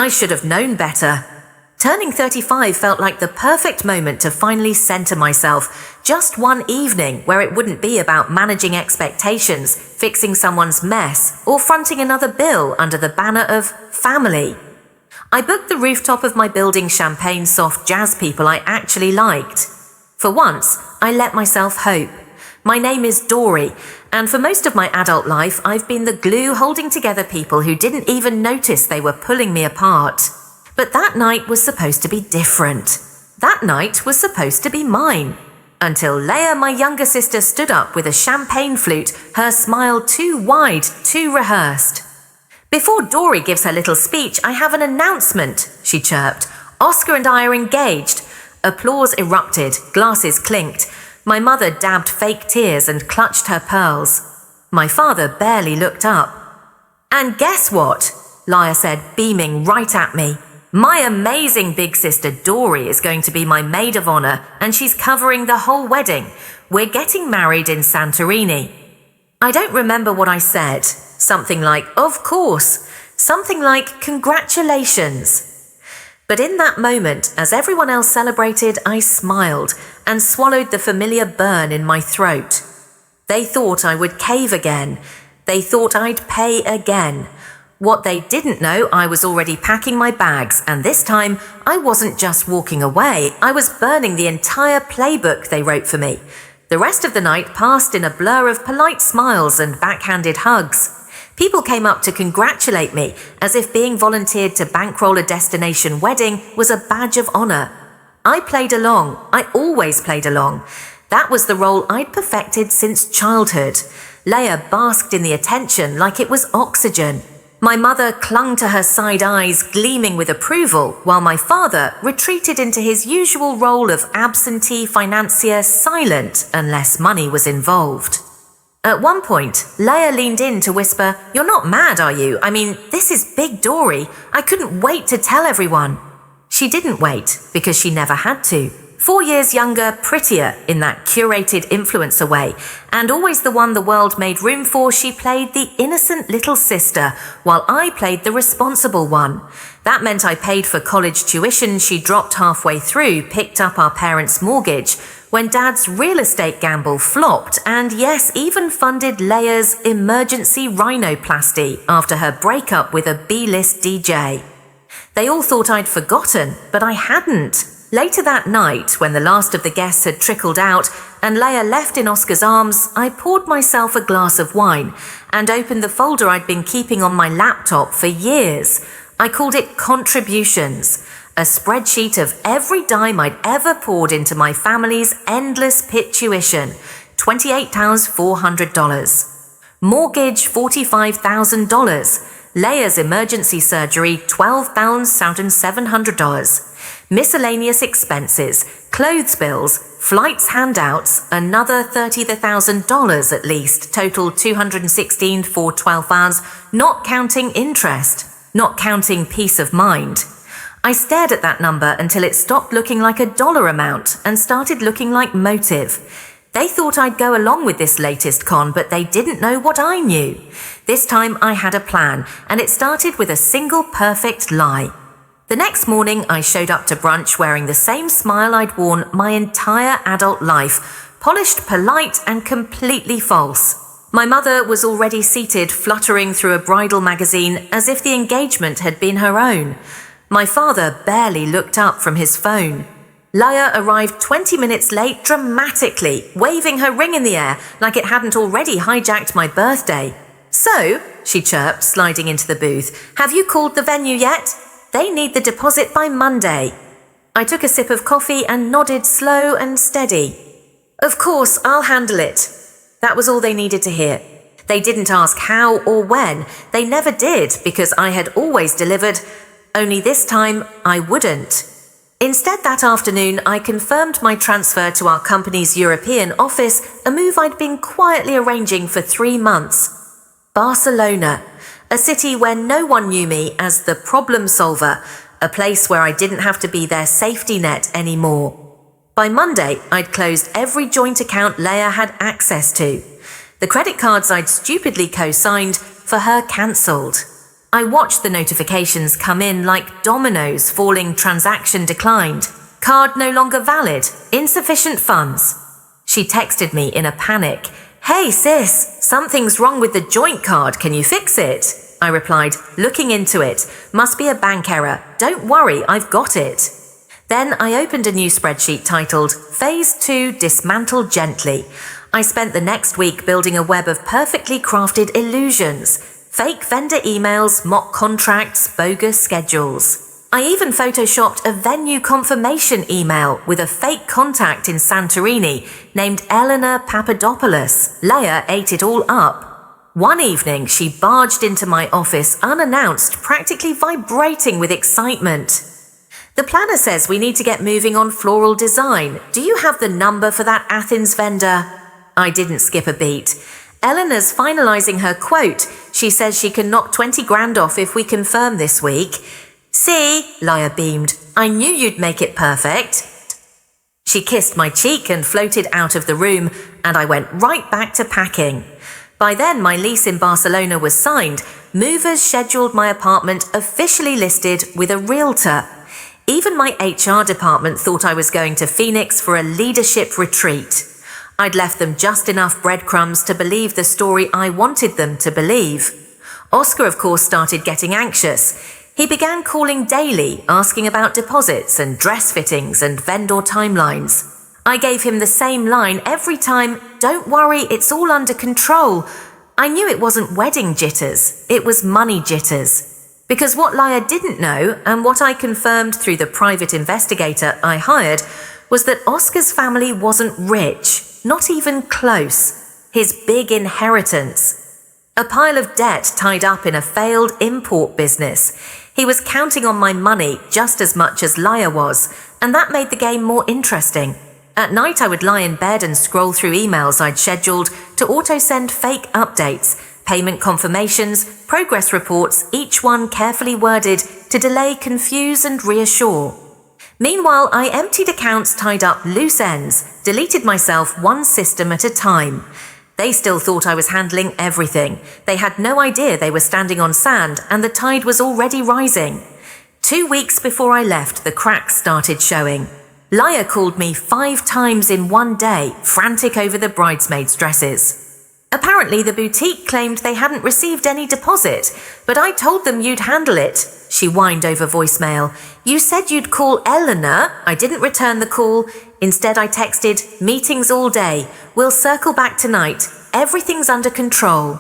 I should have known better. Turning 35 felt like the perfect moment to finally center myself. Just one evening where it wouldn't be about managing expectations, fixing someone's mess, or fronting another bill under the banner of family. I booked the rooftop of my building champagne soft jazz people I actually liked. For once, I let myself hope. My name is Dory, and for most of my adult life, I've been the glue holding together people who didn't even notice they were pulling me apart. But that night was supposed to be different. That night was supposed to be mine. Until Leia, my younger sister, stood up with a champagne flute, her smile too wide, too rehearsed. "Before Dory gives her little speech, I have an announcement," she chirped. "Oscar and I are engaged." Applause erupted, glasses clinked. My mother dabbed fake tears and clutched her pearls. My father barely looked up. "And guess what?" Leia said, beaming right at me. "My amazing big sister Dory is going to be my maid of honor, and she's covering the whole wedding. We're getting married in Santorini." I don't remember what I said. Something like, "Of course." Something like, "Congratulations." But in that moment, as everyone else celebrated, I smiled and swallowed the familiar burn in my throat. They thought I would cave again. They thought I'd pay again. What they didn't know, I was already packing my bags, and this time, I wasn't just walking away, I was burning the entire playbook they wrote for me. The rest of the night passed in a blur of polite smiles and backhanded hugs. People came up to congratulate me, as if being volunteered to bankroll a destination wedding was a badge of honor. I played along. I always played along. That was the role I'd perfected since childhood. Leia basked in the attention like it was oxygen. My mother clung to her side eyes, gleaming with approval, while my father retreated into his usual role of absentee financier, silent unless money was involved. At one point, Leia leaned in to whisper, "You're not mad, are you? I mean, this is Big Dory. I couldn't wait to tell everyone." She didn't wait, because she never had to. 4 years younger, prettier in that curated influencer way, and always the one the world made room for, she played the innocent little sister, while I played the responsible one. That meant I paid for college tuition she dropped halfway through, picked up our parents' mortgage, when Dad's real estate gamble flopped, and yes, even funded Leia's emergency rhinoplasty after her breakup with a B-list DJ. They all thought I'd forgotten, but I hadn't. Later that night, when the last of the guests had trickled out and Leia left in Oscar's arms, I poured myself a glass of wine and opened the folder I'd been keeping on my laptop for years. I called it Contributions, a spreadsheet of every dime I'd ever poured into my family's endless pit tuition, $28,400. Mortgage, $45,000. Leia's emergency surgery, $12,700. Miscellaneous expenses, clothes bills, flights handouts, another $30,000 at least, total $216 for 12 hours, not counting interest, not counting peace of mind. I stared at that number until it stopped looking like a dollar amount and started looking like motive. They thought I'd go along with this latest con, but they didn't know what I knew. This time I had a plan, and it started with a single perfect lie. The next morning, I showed up to brunch wearing the same smile I'd worn my entire adult life, polished, polite, and completely false. My mother was already seated, fluttering through a bridal magazine as if the engagement had been her own. My father barely looked up from his phone. Leia arrived 20 minutes late dramatically, waving her ring in the air like it hadn't already hijacked my birthday. "So," she chirped, sliding into the booth, "have you called the venue yet? They need the deposit by Monday." I took a sip of coffee and nodded slow and steady. "Of course, I'll handle it." That was all they needed to hear. They didn't ask how or when. They never did, because I had always delivered. Only this time, I wouldn't. Instead, that afternoon, I confirmed my transfer to our company's European office, a move I'd been quietly arranging for 3 months. Barcelona, a city where no one knew me as the problem solver, a place where I didn't have to be their safety net anymore. By Monday, I'd closed every joint account Leia had access to. The credit cards I'd stupidly co-signed, for her cancelled. I watched the notifications come in like dominoes falling, transaction declined, card no longer valid, insufficient funds. She texted me in a panic. "Hey sis, something's wrong with the joint card, can you fix it?" I replied, looking into it. "Must be a bank error. Don't worry, I've got it." Then I opened a new spreadsheet titled Phase 2 Dismantle Gently. I spent the next week building a web of perfectly crafted illusions. Fake vendor emails, mock contracts, bogus schedules. I even photoshopped a venue confirmation email with a fake contact in Santorini named Eleanor Papadopoulos. Leia ate it all up. One evening, she barged into my office unannounced, practically vibrating with excitement. "The planner says we need to get moving on floral design. Do you have the number for that Athens vendor?" I didn't skip a beat. "Eleanor's finalizing her quote. She says she can knock 20 grand off if we confirm this week." "See," Leia beamed, "I knew you'd make it perfect." She kissed my cheek and floated out of the room, and I went right back to packing. By then, my lease in Barcelona was signed. Movers scheduled my apartment officially listed with a realtor. Even my HR department thought I was going to Phoenix for a leadership retreat. I'd left them just enough breadcrumbs to believe the story I wanted them to believe. Oscar, of course, started getting anxious. He began calling daily, asking about deposits and dress fittings and vendor timelines. I gave him the same line every time, "Don't worry, it's all under control." I knew it wasn't wedding jitters, it was money jitters. Because what Leia didn't know, and what I confirmed through the private investigator I hired, was that Oscar's family wasn't rich. Not even close. His big inheritance. A pile of debt tied up in a failed import business. He was counting on my money just as much as Leia was, and that made the game more interesting. At night I would lie in bed and scroll through emails I'd scheduled to auto-send fake updates, payment confirmations, progress reports, each one carefully worded to delay, confuse and reassure. Meanwhile, I emptied accounts, tied up loose ends, deleted myself one system at a time. They still thought I was handling everything. They had no idea they were standing on sand and the tide was already rising. 2 weeks before I left, the cracks started showing. Leia called me 5 times in one day, frantic over the bridesmaids' dresses. Apparently, the boutique claimed they hadn't received any deposit, but I told them you'd handle it. She whined over voicemail. "You said you'd call Eleanor." I didn't return the call. Instead, I texted, "Meetings all day. We'll circle back tonight. Everything's under control."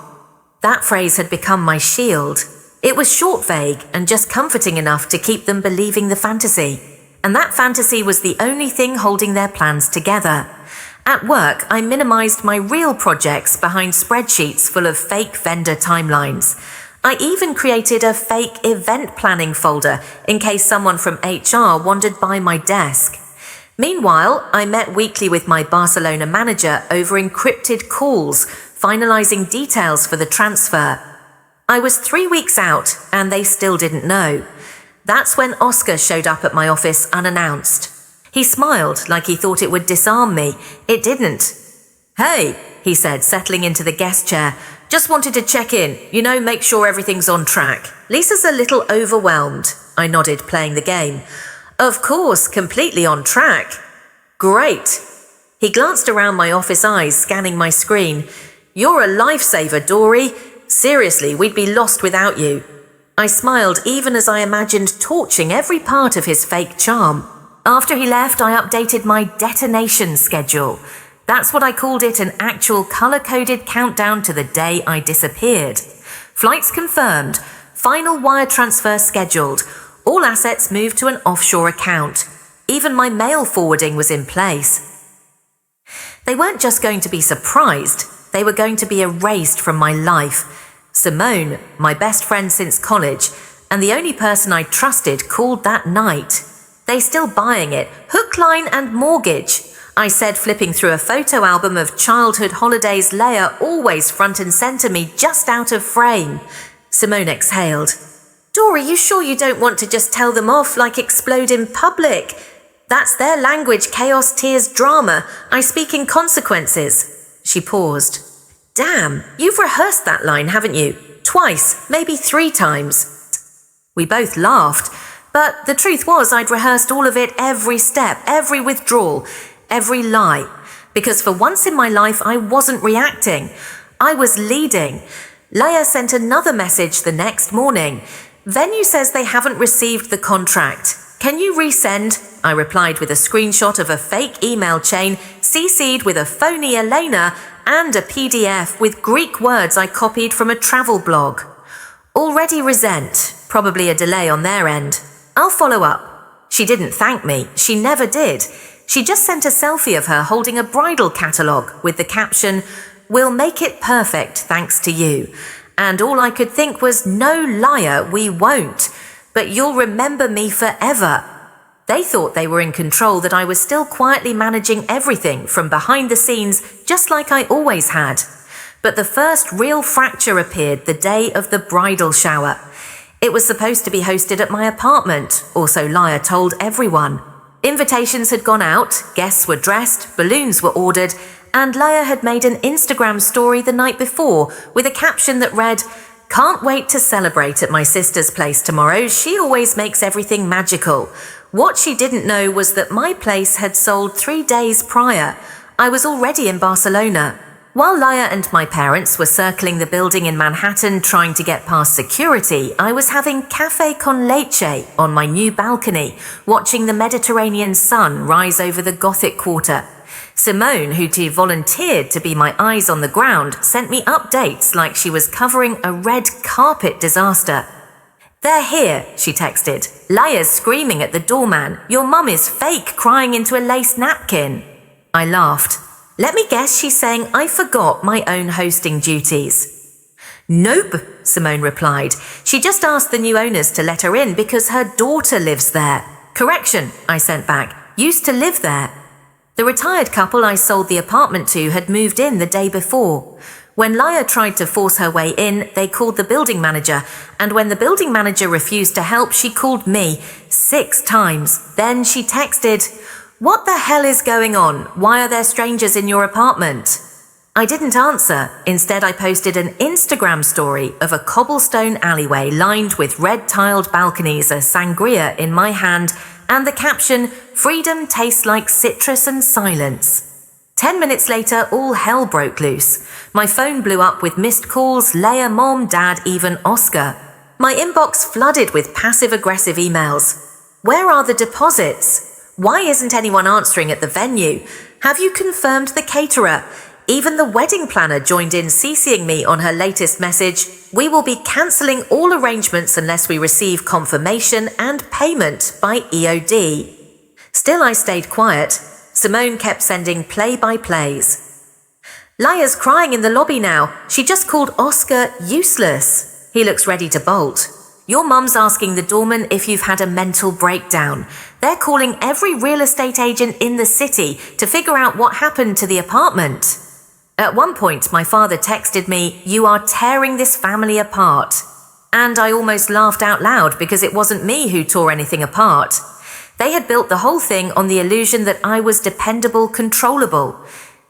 That phrase had become my shield. It was short, vague, and just comforting enough to keep them believing the fantasy. And that fantasy was the only thing holding their plans together. At work, I minimized my real projects behind spreadsheets full of fake vendor timelines. I even created a fake event planning folder in case someone from HR wandered by my desk. Meanwhile, I met weekly with my Barcelona manager over encrypted calls, finalizing details for the transfer. I was 3 weeks out, and they still didn't know. That's when Oscar showed up at my office unannounced. He smiled like he thought it would disarm me. It didn't. "Hey," he said, settling into the guest chair. "Just wanted to check in, make sure everything's on track. Lisa's a little overwhelmed." I nodded, playing the game. "Of course, completely on track." "Great." He glanced around my office, eyes scanning my screen. "You're a lifesaver, Dory. Seriously, we'd be lost without you." I smiled even as I imagined torching every part of his fake charm. After he left, I updated my detonation schedule. That's what I called it, an actual color-coded countdown to the day I disappeared. Flights confirmed, final wire transfer scheduled, all assets moved to an offshore account. Even my mail forwarding was in place. They weren't just going to be surprised, they were going to be erased from my life. Simone, my best friend since college, and the only person I trusted, called that night. They still buying it, hook, line and mortgage. I said, flipping through a photo album of childhood holidays, Leia always front and center me, just out of frame. Simone exhaled. "Dory, you sure you don't want to just tell them off, like explode in public? That's their language, chaos, tears, drama. I speak in consequences." She paused. "Damn, you've rehearsed that line, haven't you?" Twice, maybe 3 times. We both laughed, but the truth was I'd rehearsed all of it, every step, every withdrawal, every lie. Because for once in my life, I wasn't reacting. I was leading. Leia sent another message the next morning. Venue says they haven't received the contract. Can you resend? I replied with a screenshot of a fake email chain, CC'd with a phony Elena, and a PDF with Greek words I copied from a travel blog. Already resent. Probably a delay on their end. I'll follow up. She didn't thank me. She never did. She just sent a selfie of her holding a bridal catalogue with the caption, "We'll make it perfect thanks to you." And all I could think was, no liar, we won't. But you'll remember me forever. They thought they were in control, that I was still quietly managing everything from behind the scenes, just like I always had. But the first real fracture appeared the day of the bridal shower. It was supposed to be hosted at my apartment, or so Leia told everyone. Invitations had gone out, guests were dressed, balloons were ordered, and Leia had made an Instagram story the night before with a caption that read, "Can't wait to celebrate at my sister's place tomorrow. She always makes everything magical." What she didn't know was that my place had sold 3 days prior. I was already in Barcelona. While Leia and my parents were circling the building in Manhattan trying to get past security, I was having café con leche on my new balcony, watching the Mediterranean sun rise over the Gothic quarter. Simone, who'd volunteered to be my eyes on the ground, sent me updates like she was covering a red carpet disaster. "They're here," she texted. "Leia's screaming at the doorman. Your mum is fake, crying into a lace napkin." I laughed. "Let me guess she's saying I forgot my own hosting duties." "Nope," Simone replied. "She just asked the new owners to let her in because her daughter lives there." "Correction," I sent back. "Used to live there." The retired couple I sold the apartment to had moved in the day before. When Leia tried to force her way in, they called the building manager, and when the building manager refused to help, she called me 6 times. Then she texted, "What the hell is going on? Why are there strangers in your apartment?" I didn't answer. Instead, I posted an Instagram story of a cobblestone alleyway lined with red-tiled balconies, a sangria in my hand, and the caption, "Freedom tastes like citrus and silence." 10 minutes later, all hell broke loose. My phone blew up with missed calls, Leia, Mom, Dad, even Oscar. My inbox flooded with passive-aggressive emails. "Where are the deposits? Why isn't anyone answering at the venue? Have you confirmed the caterer?" Even the wedding planner joined in, CCing me on her latest message, "We will be cancelling all arrangements unless we receive confirmation and payment by EOD." Still, I stayed quiet. Simone kept sending play-by-plays. "Leia's crying in the lobby now. She just called Oscar useless. He looks ready to bolt. Your mum's asking the doorman if you've had a mental breakdown. They're calling every real estate agent in the city to figure out what happened to the apartment." At one point, my father texted me, "You are tearing this family apart." And I almost laughed out loud because it wasn't me who tore anything apart. They had built the whole thing on the illusion that I was dependable, controllable.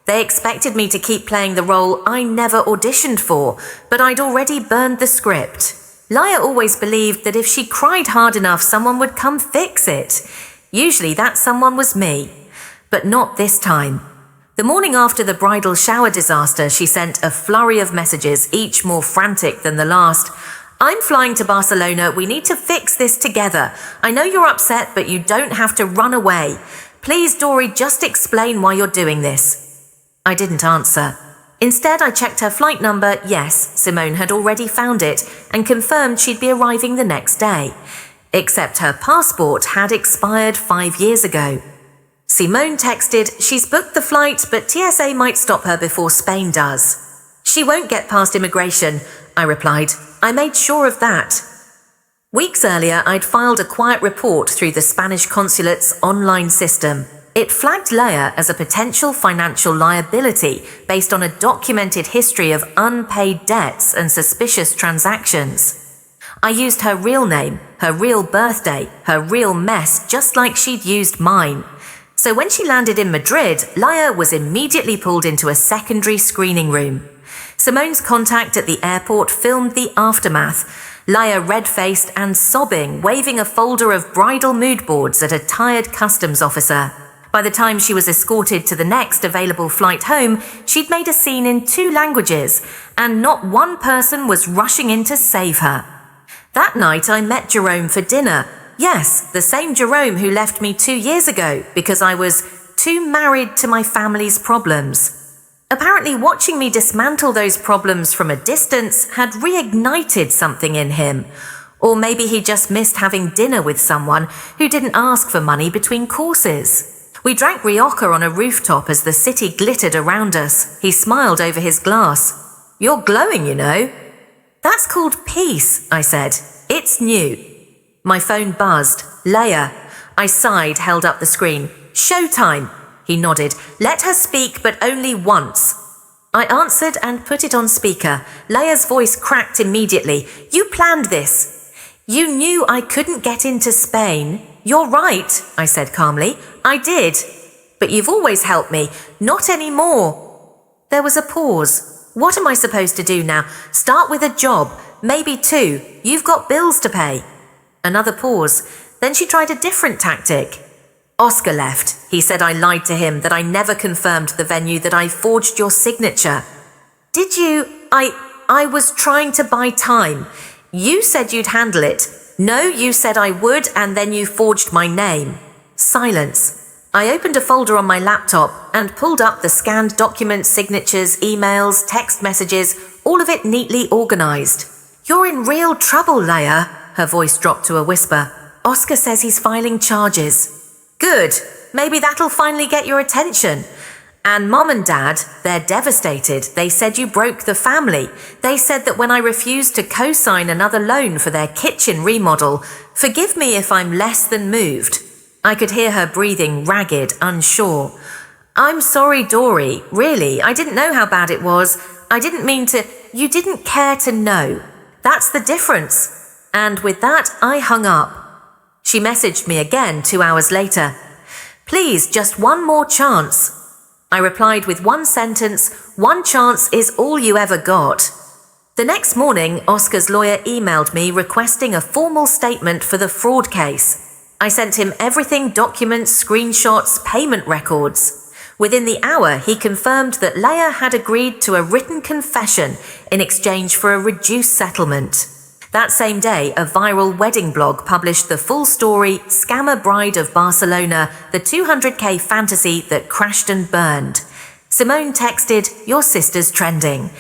They expected me to keep playing the role I never auditioned for, but I'd already burned the script. Leia always believed that if she cried hard enough, someone would come fix it. Usually that someone was me, but not this time. The morning after the bridal shower disaster, she sent a flurry of messages, each more frantic than the last. "I'm flying to Barcelona. We need to fix this together. I know you're upset, but you don't have to run away. Please, Dory, just explain why you're doing this." I didn't answer. Instead, I checked her flight number. Yes, Simone had already found it and confirmed she'd be arriving the next day. Except her passport had expired 5 years ago. Simone texted, "She's booked the flight, but TSA might stop her before Spain does." "She won't get past immigration," I replied. "I made sure of that." Weeks earlier, I'd filed a quiet report through the Spanish consulate's online system. It flagged Leia as a potential financial liability based on a documented history of unpaid debts and suspicious transactions. I used her real name, her real birthday, her real mess, just like she'd used mine. So when she landed in Madrid, Leia was immediately pulled into a secondary screening room. Simone's contact at the airport filmed the aftermath, Laya red-faced and sobbing, waving a folder of bridal mood boards at a tired customs officer. By the time she was escorted to the next available flight home, she'd made a scene in 2 languages, and not one person was rushing in to save her. That night I met Jerome for dinner. Yes, the same Jerome who left me 2 years ago because I was too married to my family's problems. Apparently watching me dismantle those problems from a distance had reignited something in him. Or maybe he just missed having dinner with someone who didn't ask for money between courses. We drank Rioja on a rooftop as the city glittered around us. He smiled over his glass. "You're glowing, you know." "That's called peace," I said. "It's new." My phone buzzed. Leia. I sighed, held up the screen. "Showtime." He nodded. "Let her speak, but only once." I answered and put it on speaker. Leia's voice cracked immediately. "You planned this. You knew I couldn't get into Spain." "You're right," I said calmly. "I did. But you've always helped me. Not anymore." There was a pause. What am I supposed to do now? Start with a job. Maybe 2. You've got bills to pay. Another pause. Then she tried a different tactic. "Oscar left. He said I lied to him, that I never confirmed the venue, that I forged your signature." "Did you? I was trying to buy time. You said you'd handle it. No, you said I would, and then you forged my name." Silence. I opened a folder on my laptop and pulled up the scanned documents, signatures, emails, text messages, all of it neatly organized. "You're in real trouble, Leia." Her voice dropped to a whisper. "Oscar says he's filing charges." "Good. Maybe that'll finally get your attention." "And Mom and Dad, they're devastated. They said you broke the family. They said that when I refused to co-sign another loan for their kitchen remodel, forgive me if I'm less than moved." I could hear her breathing, ragged, unsure. "I'm sorry, Dory. Really, I didn't know how bad it was. I didn't mean to. You didn't care to know. That's the difference." And with that, I hung up. She messaged me again 2 hours later. "Please, just one more chance." I replied with one sentence, "One chance is all you ever got." The next morning, Oscar's lawyer emailed me requesting a formal statement for the fraud case. I sent him everything: documents, screenshots, payment records. Within the hour, he confirmed that Leia had agreed to a written confession in exchange for a reduced settlement. That same day, a viral wedding blog published the full story, Scammer Bride of Barcelona, the 200K fantasy that crashed and burned. Simone texted, "Your sister's trending."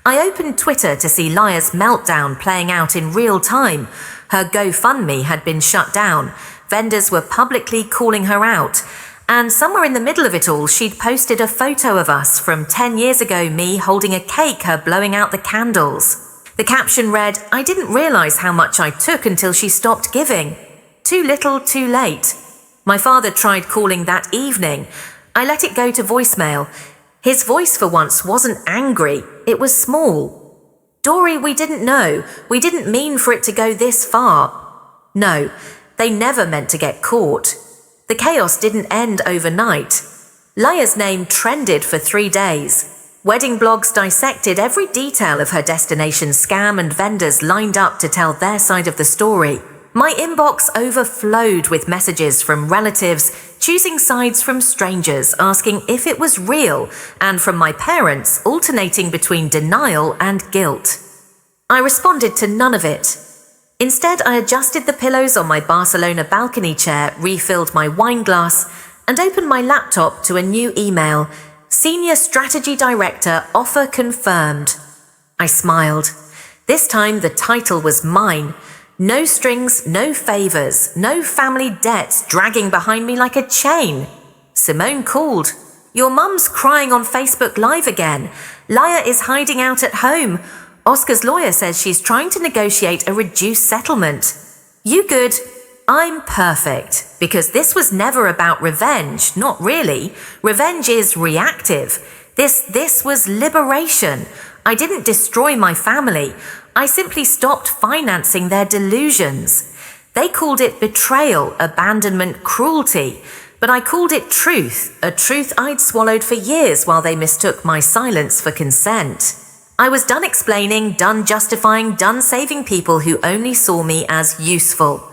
I opened Twitter to see Leia's meltdown playing out in real time. Her GoFundMe had been shut down. Vendors were publicly calling her out. And somewhere in the middle of it all, she'd posted a photo of us from 10 years ago, me holding a cake, her blowing out the candles. The caption read, "I didn't realize how much I took until she stopped giving. Too little, too late." My father tried calling that evening. I let it go to voicemail. His voice for once wasn't angry. It was small. "Dory, we didn't know. We didn't mean for it to go this far." No, they never meant to get caught. The chaos didn't end overnight. Leia's name trended for 3 days. Wedding blogs dissected every detail of her destination scam, and vendors lined up to tell their side of the story. My inbox overflowed with messages from relatives, choosing sides from strangers, asking if it was real, and from my parents, alternating between denial and guilt. I responded to none of it. Instead, I adjusted the pillows on my Barcelona balcony chair, refilled my wine glass, and opened my laptop to a new email. "Senior Strategy Director, offer confirmed." I smiled. This time the title was mine. No strings, no favors, no family debts dragging behind me like a chain. Simone called. "Your mum's crying on Facebook Live again. Leia is hiding out at home. Oscar's lawyer says she's trying to negotiate a reduced settlement. You good?" I'm perfect, because this was never about revenge, not really. Revenge is reactive. This was liberation. I didn't destroy my family. I simply stopped financing their delusions. They called it betrayal, abandonment, cruelty, but I called it truth, a truth I'd swallowed for years while they mistook my silence for consent. I was done explaining, done justifying, done saving people who only saw me as useful.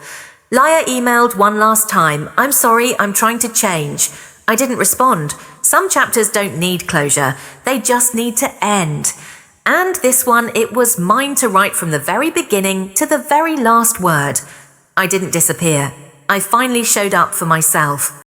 Liar emailed one last time, "I'm sorry, I'm trying to change." I didn't respond. Some chapters don't need closure, they just need to end. And this one, it was mine to write from the very beginning to the very last word. I didn't disappear. I finally showed up for myself.